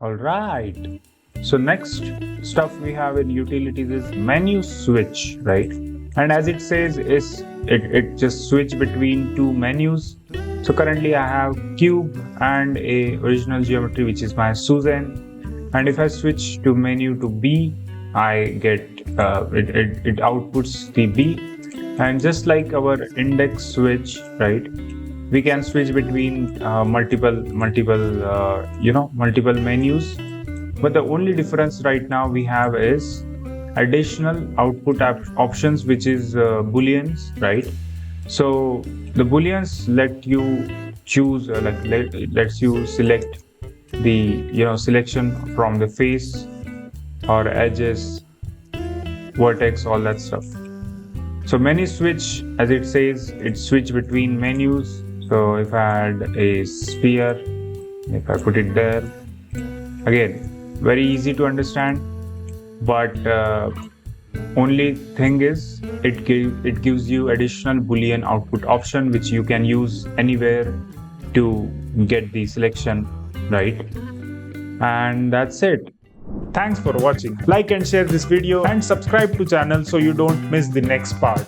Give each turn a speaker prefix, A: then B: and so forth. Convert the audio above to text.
A: All right. So next stuff we have in utilities is menu switch, right? And as it says, it just switch between two menus. So currently I have cube and a original geometry, which is my Suzanne. And if I switch to menu to B, I get it outputs the B. And just like our index switch, right? We can switch between multiple menus, but the only difference right now we have is additional output options, which is booleans, right? So the booleans let you choose lets you select the selection from the face or edges, vertex, all that stuff. So menu switch, as it says, it switch between menus. So if I add a sphere, if I put it there, again, very easy to understand, but only thing is it gives you additional boolean output option, which you can use anywhere to get the selection, right? And that's it. Thanks for watching. Like and share this video and subscribe to channel so you don't miss the next part.